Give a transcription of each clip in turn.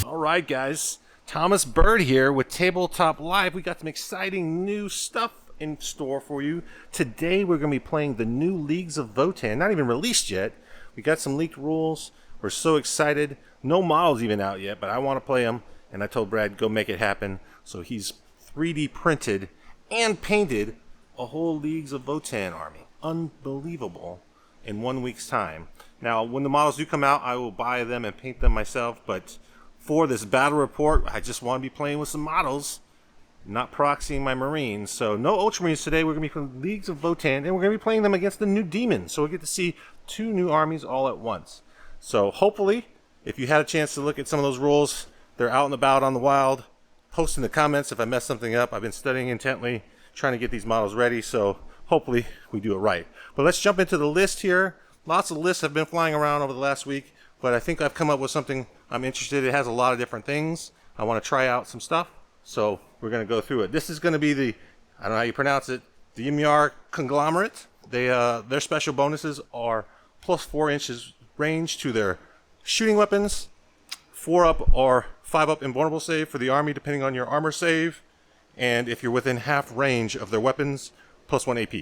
Alright guys, Thomas Bird here with Tabletop Live. We got some exciting new stuff in store for you. Today we're going to be playing the new Leagues of Votann, not even released yet. We got some leaked rules. We're so excited. No models even out yet, but I want to play them. And I told Brad, go make it happen. So he's 3D printed and painted a whole Leagues of Votann army. Unbelievable in 1 week's time. Now, when the models do come out, I will buy them and paint them myself, but for this battle report, I just want to be playing with some models, not proxying my Marines. So no Ultramarines today. We're going to be playing Leagues of Votann, and we're going to be playing them against the new Demons. So we'll get to see two new armies all at once. So hopefully, if you had a chance to look at some of those rules, they're out and about on the wild. Post in the comments if I messed something up. I've been studying intently, trying to get these models ready, so hopefully we do it right. But let's jump into the list here. Lots of lists have been flying around over the last week, but I think I've come up with something I'm interested in. It has a lot of different things. I want to try out some stuff, so we're going to go through it. This is going to be the, I don't know how you pronounce it, the Ymir Conglomerate. Their special bonuses are plus 4 inches range to their shooting weapons, 4 up or 5 up invulnerable save for the army depending on your armor save, and if you're within half range of their weapons, plus 1 AP.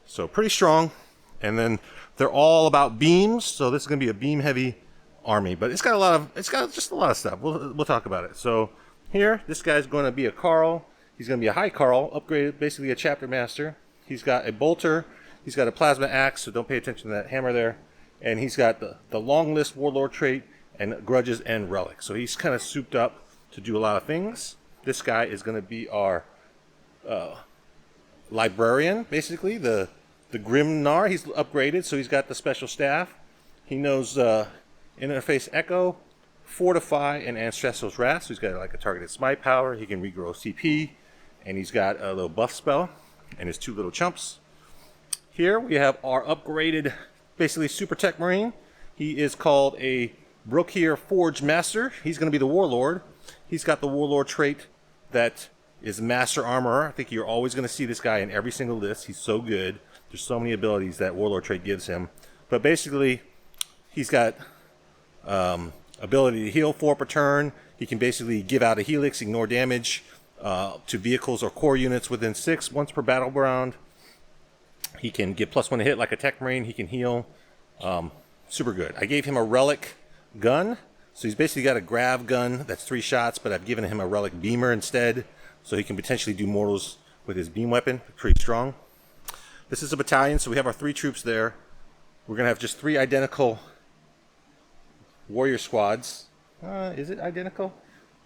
So pretty strong. And then they're all about beams, so this is going to be a beam heavy army, but it's got just a lot of stuff. We'll talk about it. So here, this guy's going to be a Carl. He's going to be a high Carl, upgraded, basically a chapter master. He's got a bolter. He's got a plasma axe, so don't pay attention to that hammer there. And he's got the long list warlord trait and grudges and relics. So he's kind of souped up to do a lot of things. This guy is going to be our librarian, basically the Grimnar. He's upgraded, so he's got the special staff. He knows Interface Echo, Fortify, and Ancestral's Wrath. So he's got like a targeted smite power. He can regrow CP, and he's got a little buff spell, and his 2 little chumps. Here we have our upgraded, basically Super Tech Marine. He is called a Brokir Forge Master. He's going to be the Warlord. He's got the Warlord trait that is Master Armorer. I think you're always going to see this guy in every single list. He's so good. There's so many abilities that Warlord trait gives him. But basically, he's got ability to heal 4 per turn. He can basically give out a helix, ignore damage to vehicles or core units within 6 once per battle round. He can get plus 1 to hit like a Tech Marine. He can heal. Super good. I gave him a relic gun. So he's basically got a grav gun that's 3 shots, but I've given him a relic beamer instead. So he can potentially do mortals with his beam weapon. Pretty strong. This is a battalion, so we have our 3 troops there. We're going to have just 3 identical warrior squads. Is it identical?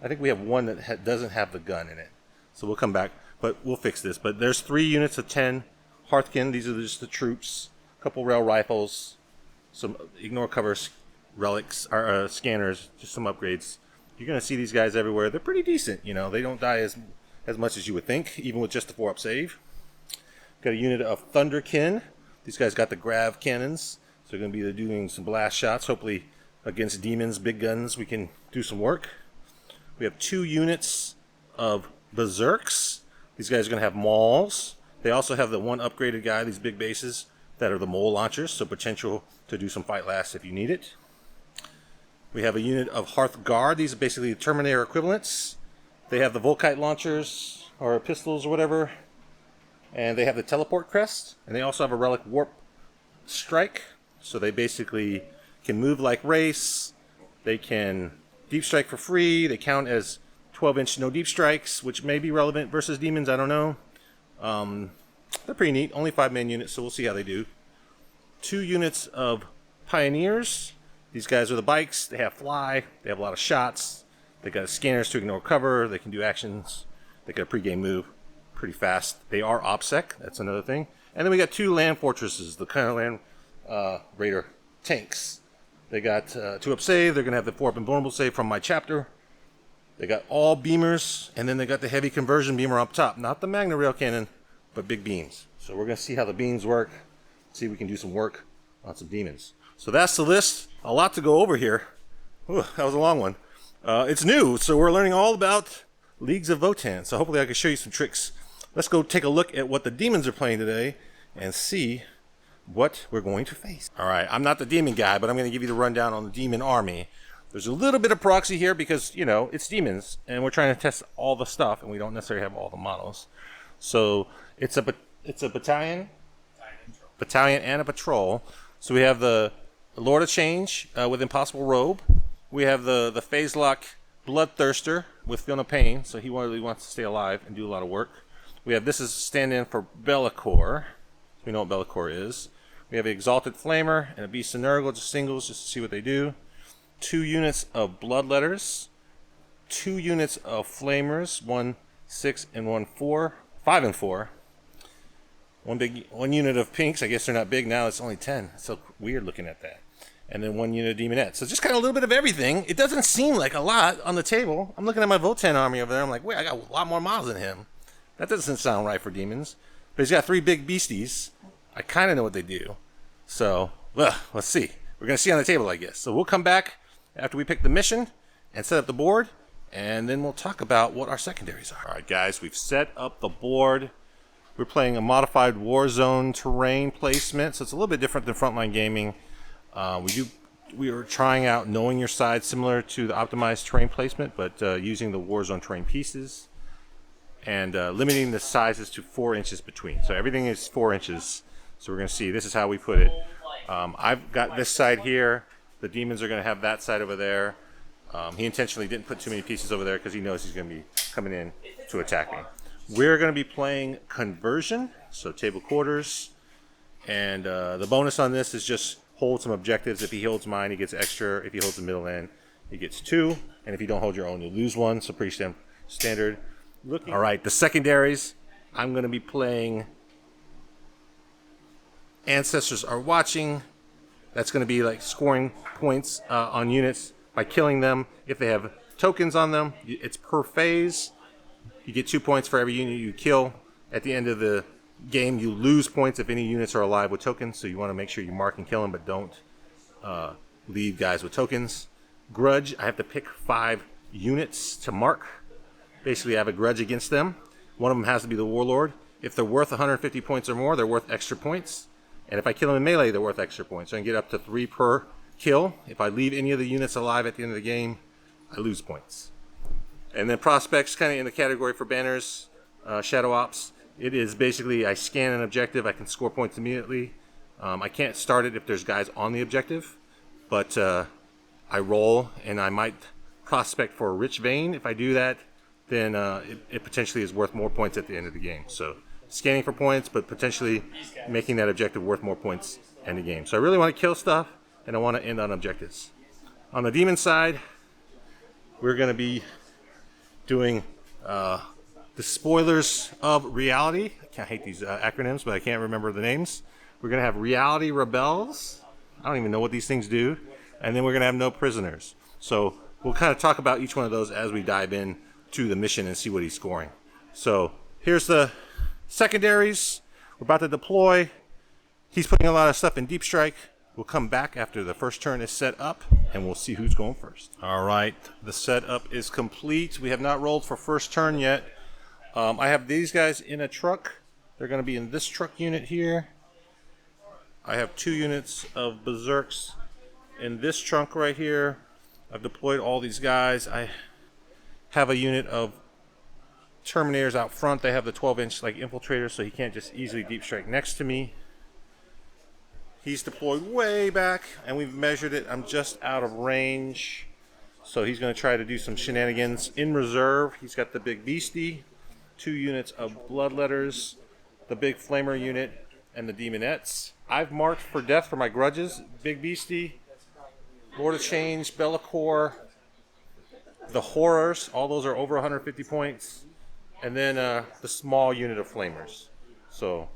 I think we have one that doesn't have the gun in it. So we'll come back, but we'll fix this. But there's 3 units of 10 Hearthkin. These are just the troops. A couple rail rifles. Some ignore cover relics, or scanners. Just some upgrades. You're going to see these guys everywhere. They're pretty decent. You know, they don't die as much as you would think, even with just a 4-up save. Got a unit of Thunderkin. These guys got the grav cannons. So they're going to be doing some blast shots. Hopefully against demons, big guns, we can do some work. We have 2 units of Berserks. These guys are going to have mauls. They also have the 1 upgraded guy, these big bases, that are the mole launchers. So potential to do some fight last if you need it. We have a unit of Hearth Guard. These are basically Terminator equivalents. They have the Volkite launchers, or pistols, or whatever. And they have the Teleport Crest. And they also have a Relic Warp Strike. So they basically can move like Race. They can deep strike for free. They count as 12-inch no deep strikes, which may be relevant versus demons. I don't know. They're pretty neat. Only 5-man units, so we'll see how they do. 2 units of Pioneers. These guys are the bikes. They have fly. They have a lot of shots. They got scanners to ignore cover. They can do actions. They got a pregame move pretty fast. They are OPSEC. That's another thing. And then we got 2 land fortresses, the kind of land raider tanks. They got 2-up save. They're going to have the 4-up invulnerable save from my chapter. They got all beamers, and then they got the heavy conversion beamer up top. Not the Magna Rail Cannon, but big beams. So we're going to see how the beams work. See if we can do some work on some demons. So that's the list. A lot to go over here. Ooh, that was a long one. It's new, so we're learning all about Leagues of Votann. So hopefully I can show you some tricks. Let's go take a look at what the demons are playing today and see what we're going to face. All right, I'm not the demon guy, but I'm going to give you the rundown on the demon army. There's a little bit of proxy here because, you know, it's demons, and we're trying to test all the stuff, and we don't necessarily have all the models. So it's a battalion and a patrol. So we have the Lord of Change with Impossible Robe. We have the Phase Lock Bloodthirster with Feel No Pain, so he really wants to stay alive and do a lot of work. We have, this is stand-in for Bellicor. We know what Bellicor is. We have an Exalted Flamer and a Beast of Nurgle, just singles, just to see what they do. 2 units of Bloodletters. 2 units of Flamers, 1, 6, and 1, 4. 5 and 4. One unit of Pinks. I guess they're not big now. It's only 10. It's so weird looking at that. And then 1 unit of Demonettes. So just kind of a little bit of everything. It doesn't seem like a lot on the table. I'm looking at my Votann army over there. I'm like, wait, I got a lot more models than him. That doesn't sound right for demons. But he's got 3 big beasties. I kind of know what they do. So, well, let's see. We're going to see on the table, I guess. So we'll come back after we pick the mission and set up the board. And then we'll talk about what our secondaries are. All right, guys, we've set up the board. We're playing a modified Warzone terrain placement. So it's a little bit different than Frontline Gaming. We are trying out knowing your side, similar to the optimized terrain placement, but using the Warzone terrain pieces and limiting the sizes to 4 inches between. So everything is 4 inches. So we're going to see. This is how we put it. I've got this side here. The demons are going to have that side over there. He intentionally didn't put too many pieces over there because he knows he's going to be coming in to attack me. We're going to be playing Conversion, so table quarters. And the bonus on this is just hold some objectives. If he holds mine, he gets extra. If he holds the middle end, he gets 2. And if you don't hold your own, you lose 1. So pretty standard. All right, the secondaries. I'm going to be playing Ancestors Are Watching. That's going to be like scoring points on units by killing them. If they have tokens on them, it's per phase. You get 2 points for every unit you kill. At the end of the game, you lose points if any units are alive with tokens, so you want to make sure you mark and kill them, but don't leave guys with tokens. Grudge, I have to pick 5 units to mark. Basically, I have a grudge against them. One of them has to be the Warlord. If they're worth 150 points or more, they're worth extra points. And if I kill them in melee, they're worth extra points. So I can get up to 3 per kill. If I leave any of the units alive at the end of the game, I lose points. And then Prospects, kind of in the category for banners, Shadow Ops. It is basically I scan an objective, I can score points immediately. I can't start it if there's guys on the objective, but I roll and I might prospect for a Rich Vein. If I do that, then it potentially is worth more points at the end of the game. So scanning for points, but potentially making that objective worth more points in the game. So I really want to kill stuff, and I want to end on objectives. On the demon side, we're going to be doing the Spoilers of Reality. I hate these acronyms, but I can't remember the names. We're going to have Reality Rebels. I don't even know what these things do. And then we're going to have No Prisoners. So we'll kind of talk about each one of those as we dive in to the mission and see what he's scoring. So here's the secondaries. We're about to deploy. He's putting a lot of stuff in Deep Strike. We'll come back after the first turn is set up, and we'll see who's going first. All right, the setup is complete. We have not rolled for first turn yet. I have these guys in a truck. They're going to be in this truck unit here. I have 2 units of Berserks in this trunk right here. I've deployed all these guys. I have a unit of Terminators out front. They have the 12-inch like infiltrators, so he can't just easily deep strike next to me. He's deployed way back, and we've measured it. I'm just out of range, so he's going to try to do some shenanigans. In reserve, he's got the big beastie, 2 units of Bloodletters, the big Flamer unit, and the Demonettes. I've marked for death for my grudges. Big beastie, Lord of Change, Bellicor, the Horrors. All those are over 150 points. And then the small unit of Flamers. So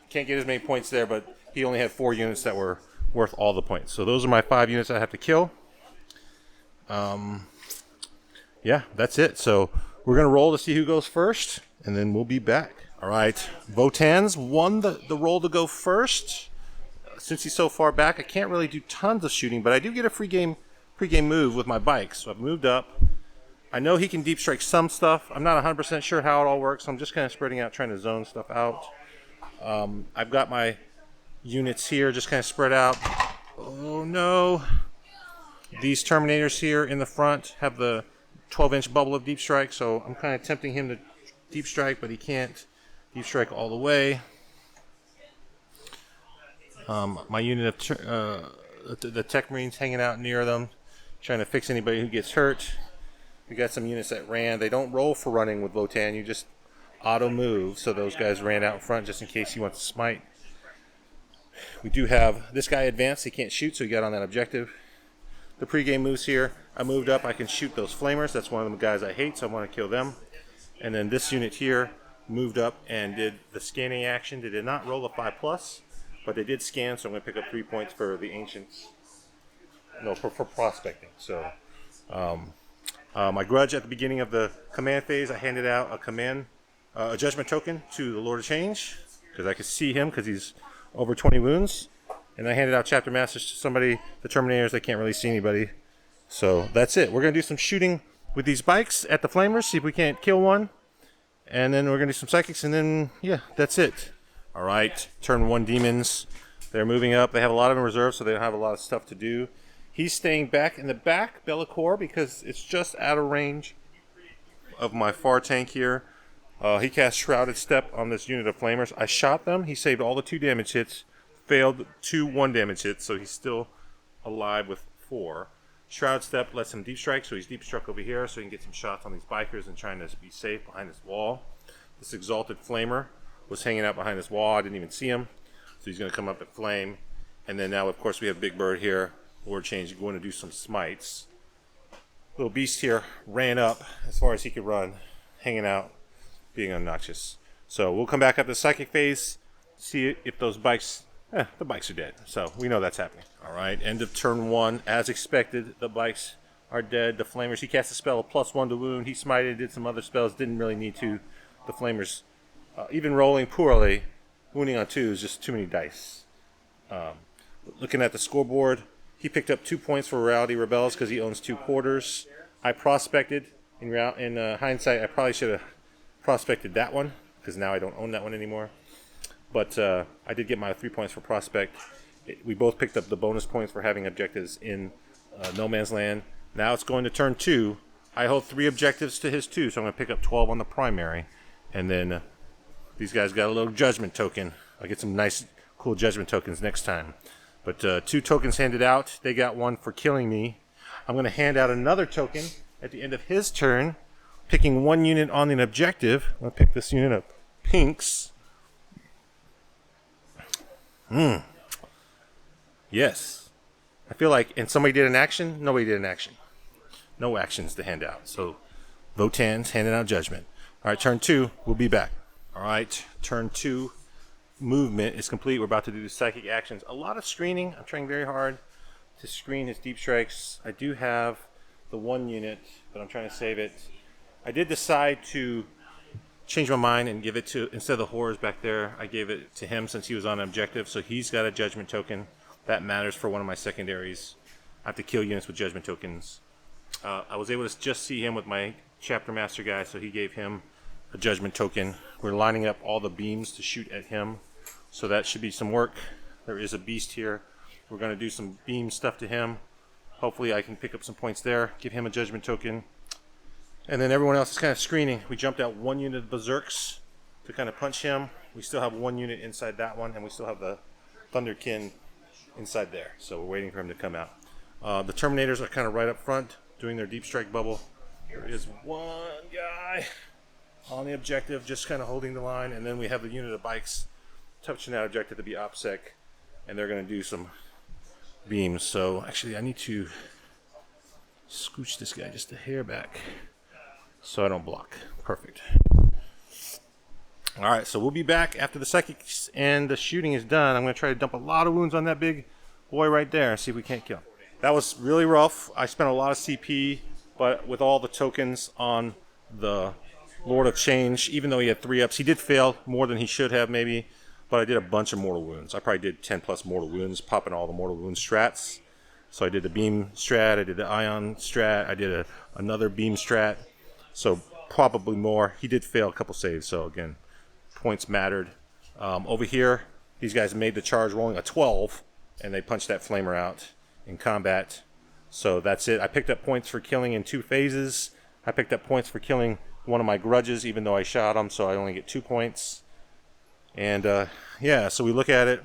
can't get as many points there, but he only had 4 units that were worth all the points. So those are my 5 units I have to kill. Yeah, that's it. So we're going to roll to see who goes first, and then we'll be back. All right, Votann's won the roll to go first. Since he's so far back, I can't really do tons of shooting, but I do get a pregame move with my bike. So I've moved up. I know he can deep strike some stuff. I'm not 100% sure how it all works. So I'm just kind of spreading out, trying to zone stuff out. I've got my units here just kind of spread out. Oh no. These Terminators here in the front have the 12-inch bubble of deep strike, so I'm kind of tempting him to deep strike, but he can't deep strike all the way. My unit of the Tech Marines hanging out near them, trying to fix anybody who gets hurt. We got some units that ran. They don't roll for running with Votann. You just auto move, so those guys ran out in front just in case he wants to smite. We do have this guy advanced. He can't shoot, so he got on that objective. The pregame moves here. I moved up. I can shoot those flamers. That's one of the guys I hate, so I want to kill them. And then this unit here moved up and did the scanning action. They did not roll a 5+, but they did scan, so I'm going to pick up 3 points for the Ancients. No, for prospecting. So, my grudge at the beginning of the command phase, I handed out a judgment token to the Lord of Change, because I could see him because he's over 20 wounds. And I handed out chapter masters to somebody, the Terminators. They can't really see anybody. So that's it. We're going to do some shooting with these bikes at the flamers, see if we can't kill one. And then we're going to do some psychics, and then, yeah, that's it. All right, turn 1 demons. They're moving up. They have a lot of in reserve, so they don't have a lot of stuff to do. He's staying back in the back, Bellicor, because it's just out of range of my far tank here. He cast Shrouded Step on this unit of flamers. I shot them. He saved all the 2 damage hits. Failed 2 1 damage hits, so he's still alive with 4. Shroud Step lets him deep strike, so he's deep struck over here, so he can get some shots on these bikers and trying to be safe behind this wall. This Exalted Flamer was hanging out behind this wall. I didn't even see him, so he's going to come up and flame. And then now, of course, we have Big Bird here. Lord Change going to do some smites. Little Beast here ran up as far as he could run, hanging out, being obnoxious. So we'll come back up to the Psychic phase, see if those bikes... the bikes are dead, so we know that's happening. All right, end of turn 1. As expected, the bikes are dead. The flamers, he cast a spell of +1 to wound. He smited, did some other spells, didn't really need to. The flamers, even rolling poorly, wounding on 2 is just too many dice. Looking at the scoreboard, he picked up 2 points for Reality Rebels because he owns 2 quarters. I prospected. In hindsight, I probably should have prospected that one because now I don't own that one anymore. But I did get my 3 points for prospect. We both picked up the bonus points for having objectives in No Man's Land. Now it's going to turn 2. I hold 3 objectives to his 2, so I'm going to pick up 12 on the primary. And then these guys got a little judgment token. I'll get some nice, cool judgment tokens next time. But 2 tokens handed out. They got 1 for killing me. I'm going to hand out another token at the end of his turn, picking 1 unit on an objective. I'm going to pick this unit up. Pinks. Yes. I feel like, and somebody did an action, nobody did an action. No actions to hand out. So, Votann's handing out judgment. All right, turn 2, we'll be back. All right, turn 2 movement is complete. We're about to do the psychic actions. A lot of screening. I'm trying very hard to screen his deep strikes. I do have the 1 unit, but I'm trying to save it. I did decide to change my mind and give it to, instead of the horrors back there, I gave it to him since he was on an objective, so he's got a judgment token. That matters for one of my secondaries. I have to kill units with judgment tokens. I was able to just see him with my chapter master guy, so he gave him a judgment token. We're lining up all the beams to shoot at him, so that should be some work. There is a beast here. We're going to do some beam stuff to him. Hopefully I can pick up some points there, give him a judgment token. And then everyone else is kind of screening. We jumped out 1 unit of Berserks to kind of punch him. We still have 1 unit inside that one, and we still have the Thunderkin inside there. So we're waiting for him to come out. The Terminators are kind of right up front, doing their deep strike bubble. There is 1 guy on the objective, just kind of holding the line, and then we have the unit of bikes touching that objective to be OPSEC, and they're going to do some beams. So actually, I need to scooch this guy just a hair back so I don't block. Perfect. All right, so we'll be back after the psychics and the shooting is done. I'm going to try to dump a lot of wounds on that big boy right there and see if we can't kill him. That was really rough. I spent a lot of CP, but with all the tokens on the Lord of Change, even though he had 3-ups, he did fail more than he should have maybe, but I did a bunch of mortal wounds. I probably did 10 plus mortal wounds, popping all the mortal wound strats. So I did the beam strat, I did the ion strat, I did another beam strat. So probably more. He did fail a couple saves, so again, points mattered. Over here, these guys made the charge rolling a 12, and they punched that flamer out in combat. So that's it. I picked up points for killing in 2 phases. I picked up points for killing one of my grudges, even though I shot him, so I only get 2 points. And yeah, so we look at it.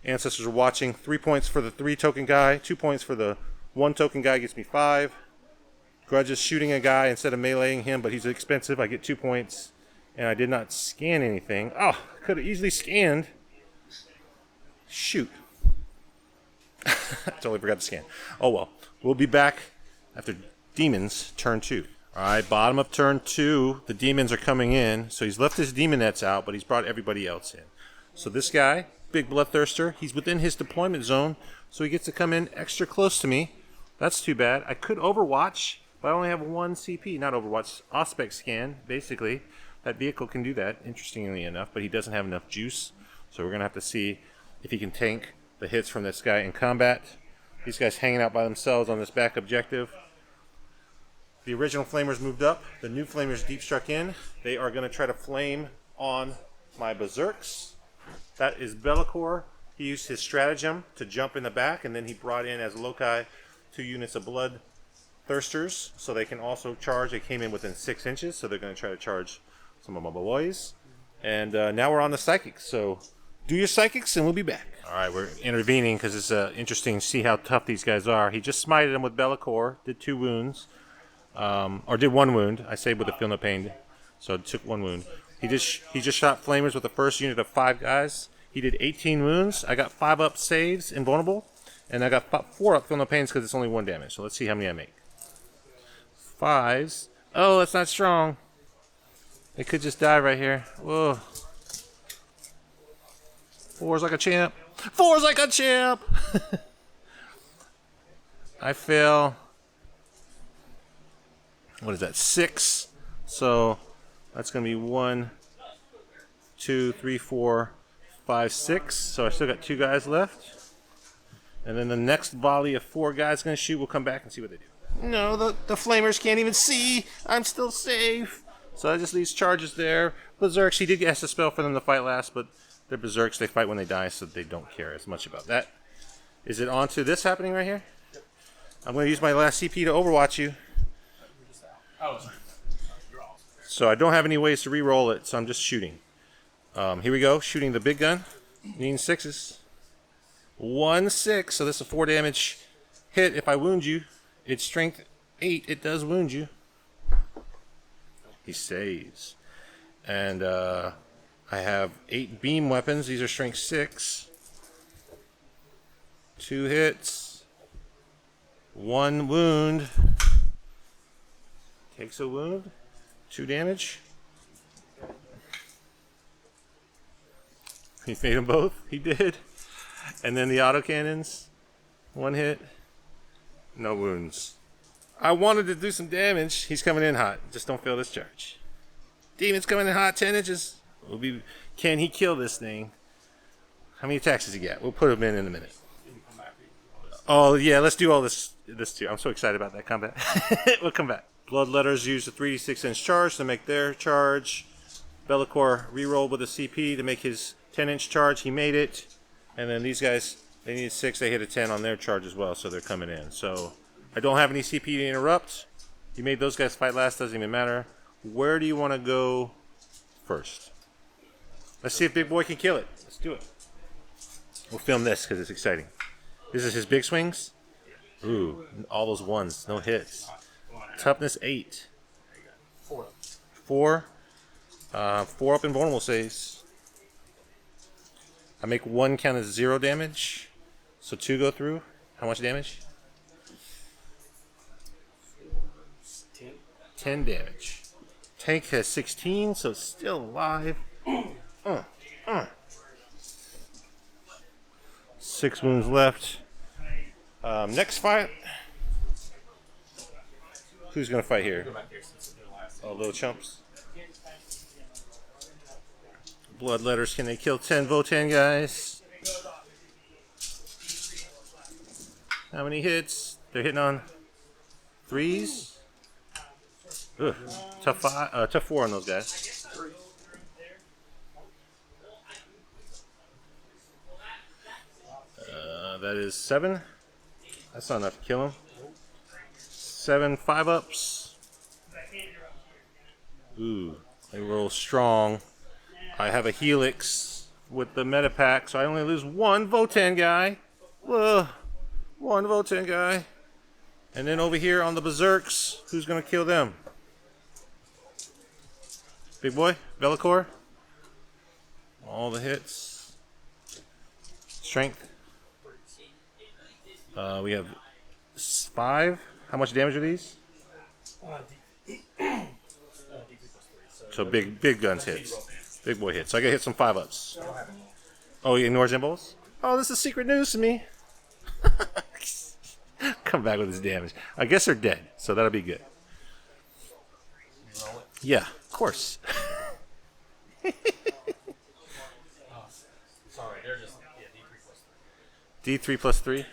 Ancestors are watching. 3 points for the 3 token guy. 2 points for the 1 token guy gets me 5. Grudges shooting a guy instead of meleeing him, but he's expensive. I get 2 points. And I did not scan anything. Oh, could have easily scanned. Shoot. I totally forgot to scan. Oh well. We'll be back after Demons turn 2. Alright, bottom of turn 2. The demons are coming in. So he's left his demonettes out, but he's brought everybody else in. So this guy, big bloodthirster, he's within his deployment zone, so he gets to come in extra close to me. That's too bad. I could overwatch, but I only have 1 CP. Not overwatch, aspect scan, basically. That vehicle can do that, interestingly enough, but he doesn't have enough juice. So we're going to have to see if he can tank the hits from this guy in combat. These guys hanging out by themselves on this back objective. The original flamers moved up. The new flamers deep struck in. They are going to try to flame on my berserks. That is Bellicor. He used his stratagem to jump in the back, and then he brought in as loci 2 units of bloodthirsters, so they can also charge. They came in within 6 inches, so they're going to try to charge some of my boys. And now we're on the psychics, so do your psychics and we'll be back. Alright, we're intervening because it's interesting to see how tough these guys are. He just smited him with Bellicor, did 2 wounds. Or did 1 wound. I saved with the feel no pain, so it took 1 wound. He just shot flamers with the first unit of 5 guys. He did 18 wounds. I got 5 up saves, invulnerable, and I got 4 up feel no pains because it's only 1 damage. So let's see how many I make. 5s. Oh, that's not strong. They could just die right here. Whoa. 4's like a champ. 4's like a champ. I fail. What is that? 6. So that's going to be 1, 2, 3, 4, 5, 6. So I still got 2 guys left. And then the next volley of 4 guys going to shoot. We'll come back and see what they do. No, the flamers can't even see. I'm still safe. So I just leave charges there. Berserks, he did cast a spell for them to fight last, but they're Berserks. They fight when they die, so they don't care as much about that. Is it on to this happening right here? I'm going to use my last CP to overwatch you. So I don't have any ways to re-roll it, so I'm just shooting. Here we go, shooting the big gun. Needing 6s. 1 6, so this is a 4 damage hit. If I wound you, it's strength 8. It does wound you. He saves. And I have 8 beam weapons. These are strength 6. 2 hits. 1 wound. Takes a wound. 2 damage. He made them both. He did. And then the autocannons. 1 hit. No wounds. I wanted to do some damage. He's coming in hot. Just don't fail this charge. Demon's coming in hot. 10 inches. Can he kill this thing? How many attacks does he get? We'll put him in a minute. Oh, yeah. Let's do all this too. I'm so excited about that combat. We'll come back. Bloodletters use a 3d6 inch charge to make their charge. Bellicor re-rolled with a CP to make his 10-inch charge. He made it. And then these guys, they need 6. They hit a 10 on their charge as well, so they're coming in. So I don't have any CP to interrupt. You made those guys fight last. Doesn't even matter. Where do you want to go first? Let's see if Big Boy can kill it. Let's do it. We'll film this because it's exciting. This is his big swings. Ooh, all those 1s. No hits. Toughness 8. 4. 4 up invulnerable saves. I make 1 count as 0 damage. So 2 go through. How much damage? 10 damage. Tank has 16, so it's still alive. 6 wounds left. Next fight. Who's going to fight here? Oh, little chumps. Bloodletters, can they kill 10 Votann guys? How many hits? They're hitting on 3s. Ugh. Tough 4 on those guys. That is 7. That's not enough to kill him. 7 5-ups. Ooh, they roll strong. I have a Helix with the meta pack, so I only lose 1 Votann guy. Whoa, 1 Votann guy. And then over here on the Berserks, who's gonna kill them? Big boy, Bellicor. All the hits. Strength. We have 5. How much damage are these? So big guns hits. Big boy hits. So I gotta hit some 5-ups. Oh, he ignores impulse? Oh, this is secret news to me. Come back with his damage. I guess they're dead, so that'll be good. Yeah, of course. Sorry, they're just D3 plus 3.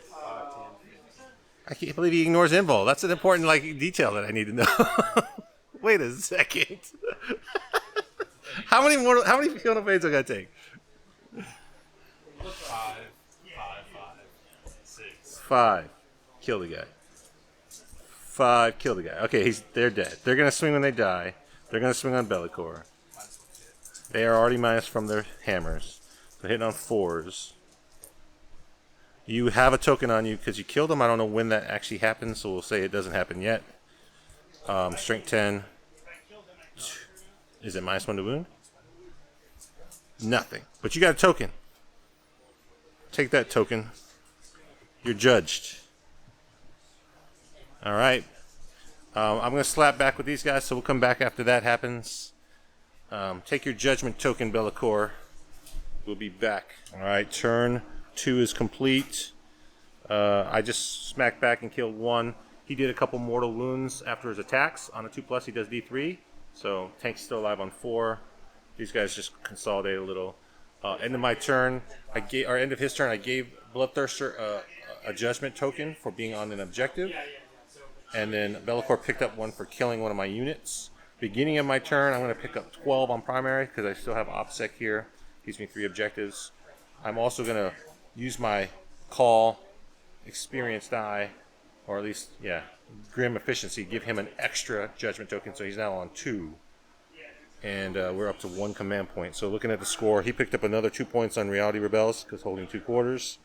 I can't believe he ignores invul. That's an important detail that I need to know. Wait a second. How many Field of Fades I gotta take? 5, 6. 5. Kill the guy. 5. Kill the guy. Okay, they're dead. They're gonna swing when they die. They're gonna swing on Bellicor. They are already minus from their hammers. So hitting on 4s. You have a token on you because you killed them. I don't know when that actually happens, so we'll say it doesn't happen yet. Strength 10. Is it -1 to wound? Nothing. But you got a token. Take that token. You're judged. Alright. I'm going to slap back with these guys, so we'll come back after that happens. Take your judgment token, Bellicor. We'll be back. Alright, turn 2 is complete. I just smacked back and killed 1. He did a couple mortal wounds after his attacks. On a 2+, he does D3. So tank's still alive on 4. These guys just consolidate a little. End of my turn, end of his turn, I gave Bloodthirster a judgment token for being on an objective. And then Bellicor picked up 1 for killing one of my units. Beginning of my turn, I'm going to pick up 12 on primary because I still have OPSEC here. Gives me 3 objectives. I'm also going to use my call experience die, or at least, yeah, Grim Efficiency, give him an extra judgment token, so he's now on 2. And we're up to 1 command point. So looking at the score, he picked up another 2 points on Reality Rebels because holding 2 quarters.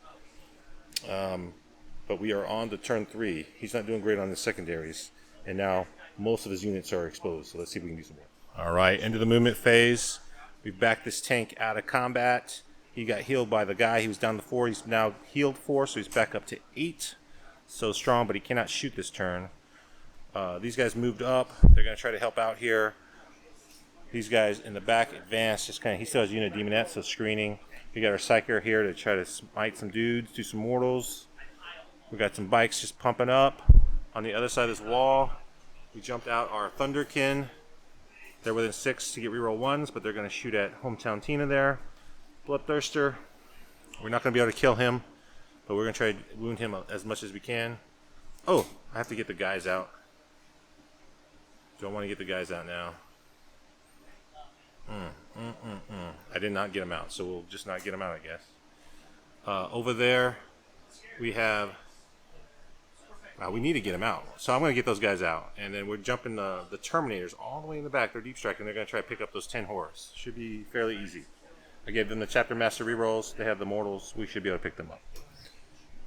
But we are on to turn 3. He's not doing great on his secondaries. And now most of his units are exposed. So let's see if we can do some more. Alright, end of the movement phase. We've backed this tank out of combat. He got healed by the guy. He was down to 4. He's now healed 4, so he's back up to 8. So strong, but he cannot shoot this turn. These guys moved up. They're going to try to help out here. These guys in the back advance. Just kind of, he still has unit demonette, so screening. We got our Psyker here to try to smite some dudes, do some mortals. We got some bikes just pumping up. On the other side of this wall, we jumped out our Thunderkin. They're within 6 to get reroll 1s, but they're going to shoot at Hometown Tina there. Bloodthirster. We're not going to be able to kill him, but we're going to try to wound him as much as we can. Oh, I have to get the guys out. Don't want to get the guys out now. I did not get them out, so we'll just not get them out, I guess. Over there, we have... we need to get them out. So I'm going to get those guys out. And then we're jumping the Terminators all the way in the back. They're deep striking. They're going to try to pick up those 10 horrors. Should be fairly easy. I gave them the Chapter Master rerolls. They have the Mortals. We should be able to pick them up.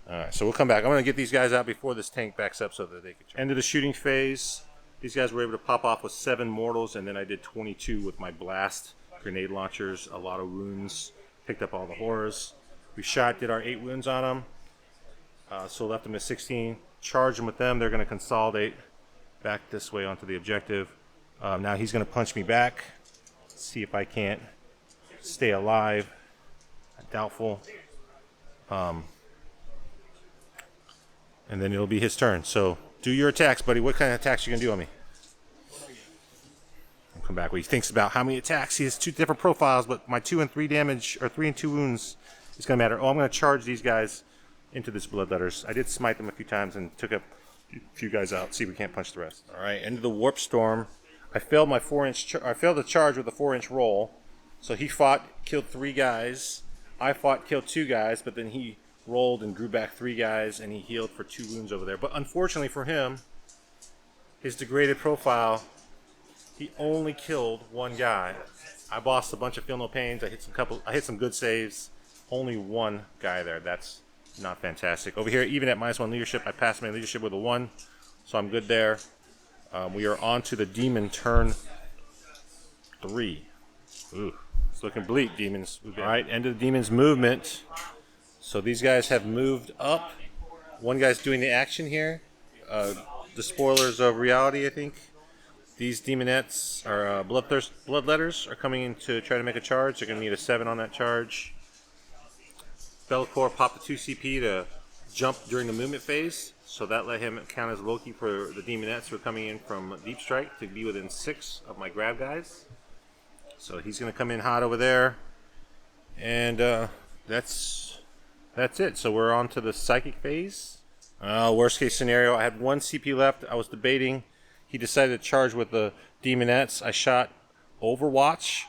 Alright, so we'll come back. I'm going to get these guys out before this tank backs up so that they can... End of the shooting phase. These guys were able to pop off with 7 Mortals, and then I did 22 with my blast. Grenade launchers, a lot of wounds. Picked up all the horrors. We did our 8 wounds on them. So left them at 16. Charge them with them. They're going to consolidate back this way onto the objective. Now he's going to punch me back. See if I can't stay alive. Doubtful. And then it'll be his turn. So do your attacks, buddy. What kind of attacks you going to do on me? I'll come back when he thinks about how many attacks. He has 2 different profiles, but my 2 and 3 damage, or 3 and 2 wounds is going to matter. Oh, I'm going to charge these guys into this Bloodletters. I did smite them a few times and took a few guys out. See if we can't punch the rest. All right, into the Warp Storm. I failed my 4-inch. I failed the charge with a 4-inch roll. So he fought, killed 3 guys. I fought, killed 2 guys, but then he rolled and drew back 3 guys, and he healed for 2 wounds over there. But unfortunately for him, his degraded profile, he only killed 1 guy. I bossed a bunch of Feel No Pains. I hit some good saves. Only 1 guy there. That's not fantastic. Over here, even at -1 leadership, I passed my leadership with a 1, so I'm good there. We are on to the demon turn 3. Ooh, it's looking bleak, demons. All right, end of the demons movement. So these guys have moved up. 1 guy's doing the action here. The spoilers of reality, I think. These demonettes are bloodletters are coming in to try to make a charge. They're going to need a 7 on that charge. Bellicor popped a 2 CP to jump during the movement phase, so that let him count as Loki for the demonettes who are coming in from Deep Strike to be within 6 of my grab guys. So he's going to come in hot over there, and that's it. So we're on to the psychic phase. Worst case scenario, I had 1 CP left. I was debating. He decided to charge with the demonettes. I shot Overwatch,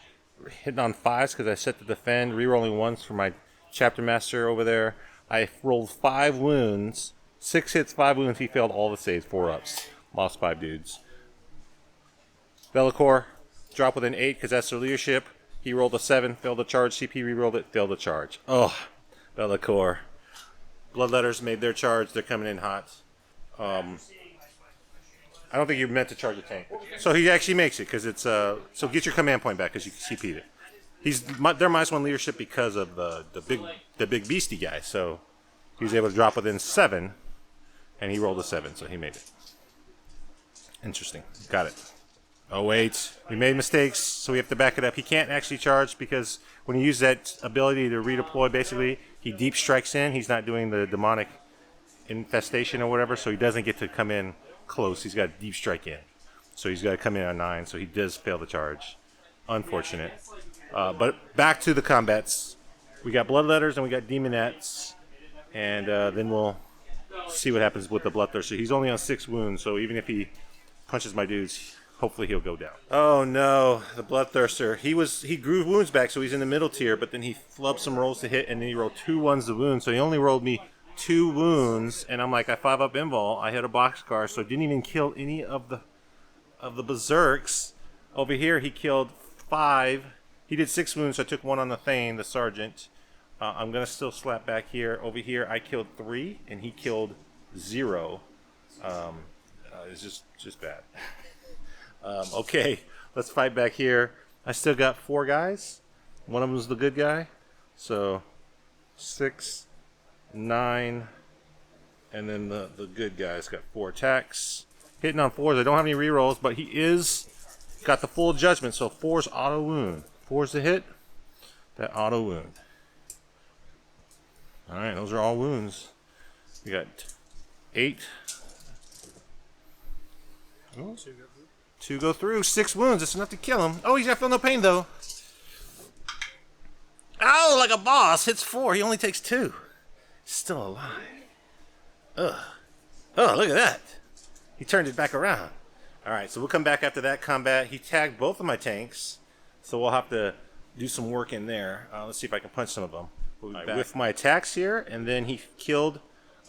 hitting on 5s because I set to defend, rerolling 1s for my chapter master over there. I rolled 5 wounds, 6 hits, 5 wounds. He failed all the saves, 4 ups. Lost 5 dudes. Bellicor dropped with an 8 because that's their leadership. He rolled a 7, failed the charge. CP rerolled it, failed the charge. Oh, Bellicor. Bloodletters made their charge. They're coming in hot. I don't think you're meant to charge a tank. So he actually makes it because it's so get your command point back because you CP'd it. They're -1 leadership because of the big beastie guy. So he was able to drop within 7, and he rolled a 7, so he made it. Interesting. Got it. Oh wait, we made mistakes, so we have to back it up. He can't actually charge because when you use that ability to redeploy, basically he deep strikes in. He's not doing the demonic infestation or whatever, so he doesn't get to come in close. He's got deep strike in, so he's got to come in on 9. So he does fail the charge. Unfortunate. But back to the combats. We got bloodletters and we got demonettes, and then we'll see what happens with the bloodthirster. He's only on 6 wounds, so even if he punches my dudes, hopefully he'll go down. Oh no, the bloodthirster. He grew wounds back, so he's in the middle tier, but then he flubbed some rolls to hit, and then he rolled 2 1s to wound, so he only rolled me 2 wounds, and I'm like, I 5-up invul. I hit a boxcar, so I didn't even kill any of the berserks. Over here, he killed 5. He did 6 wounds, so I took 1 on the Thane, the sergeant. I'm gonna still slap back here. Over here, I killed 3, and he killed 0. It's just bad. Okay, let's fight back here. I still got 4 guys. One of them is the good guy. So 6, 9, and then the good guy's got 4 attacks. Hitting on 4s. I don't have any rerolls, but he is got the full judgment. So 4's auto wound. 4's the hit. That auto wound. All right, those are all wounds. We got 8. Oh. 2 go through. 6 wounds. That's enough to kill him. Oh, he's got Feel No Pain though. Oh, like a boss. Hits 4. He only takes 2. Still alive. Ugh. Oh, look at that. He turned it back around. All right, so we'll come back after that combat. He tagged both of my tanks, so we'll have to do some work in there. Let's see if I can punch some of them. We'll be back with my attacks here, and then he killed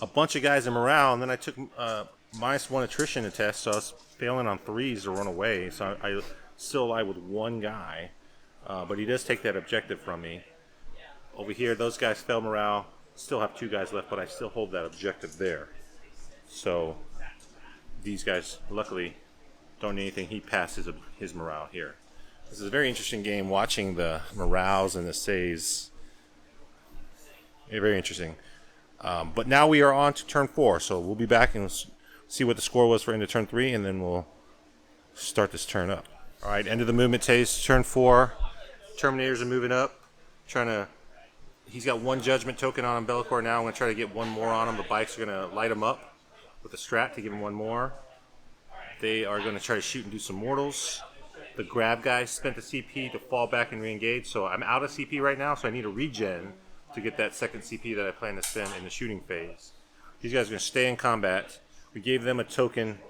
a bunch of guys in morale, and then I took -1 attrition to test, so I was failing on 3s to run away. So I still alive with 1 guy, but he does take that objective from me. Over here, those guys failed morale. Still have 2 guys left, but I still hold that objective there. So these guys, luckily, don't need anything. He passes his morale here. This is a very interesting game, watching the morales and the saves. Very interesting. But now we are on to turn 4, so we'll be back and see what the score was for into turn 3, and then we'll start this turn up. All right, end of the movement phase, turn 4. Terminators are moving up, he's got 1 judgment token on him, Bellicor now. I'm going to try to get 1 more on him. The bikes are going to light him up with a strat to give him 1 more. They are going to try to shoot and do some mortals. The grab guy spent the CP to fall back and re-engage, so I'm out of CP right now, so I need a regen to get that 2nd CP that I plan to spend in the shooting phase. These guys are going to stay in combat. We gave them a token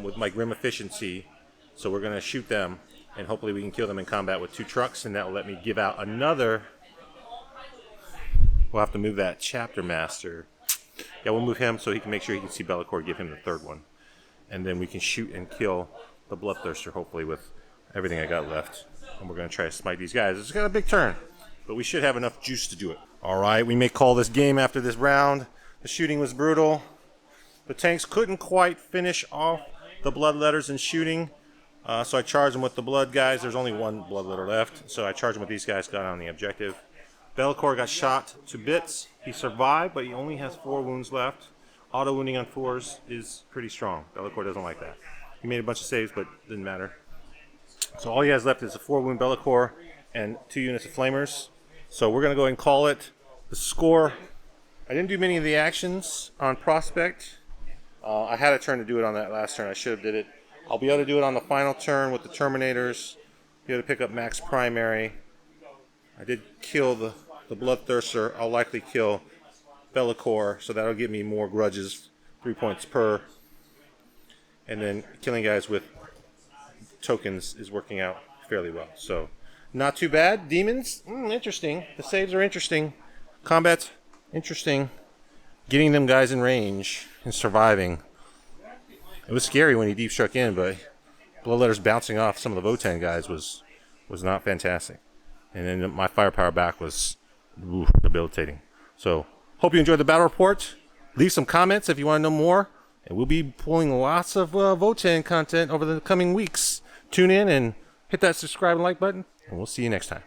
with my Grim Efficiency, so we're going to shoot them, and hopefully we can kill them in combat with 2 trucks, and that will let me give out another We'll have to move that chapter master. Yeah, we'll move him so he can make sure he can see Be'lakor, give him the third one. And then we can shoot and kill the Bloodthirster, hopefully, with everything I got left. And we're going to try to smite these guys. It's got a big turn, but we should have enough juice to do it. All right, we may call this game after this round. The shooting was brutal. The tanks couldn't quite finish off the bloodletters in shooting, so I charged them with the blood guys. There's only one bloodletter left, so I charged them with these guys, got on the objective. Be'lakor got shot to bits. He survived, but he only has 4 wounds left. Auto wounding on 4s is pretty strong. Be'lakor doesn't like that. He made a bunch of saves, but didn't matter. So all he has left is a 4-wound Be'lakor and 2 units of flamers. So we're going to go ahead and call it. The score, I didn't do many of the actions on Prospect. I had a turn to do it on that last turn. I should have did it. I'll be able to do it on the final turn with the Terminators. Be able to pick up max primary. I did kill the Bloodthirster. I'll likely kill Be'lakor, so that'll give me more grudges, 3 points per. And then killing guys with tokens is working out fairly well. So not too bad. Demons, interesting. The saves are interesting. Combat's interesting. Getting them guys in range and surviving. It was scary when he deep struck in, but bloodletters bouncing off some of the Votann guys was not fantastic. And then my firepower back was debilitating. So hope you enjoyed the battle report. Leave some comments if you want to know more. And we'll be pulling lots of Votann content over the coming weeks. Tune in and hit that subscribe and like button. And we'll see you next time.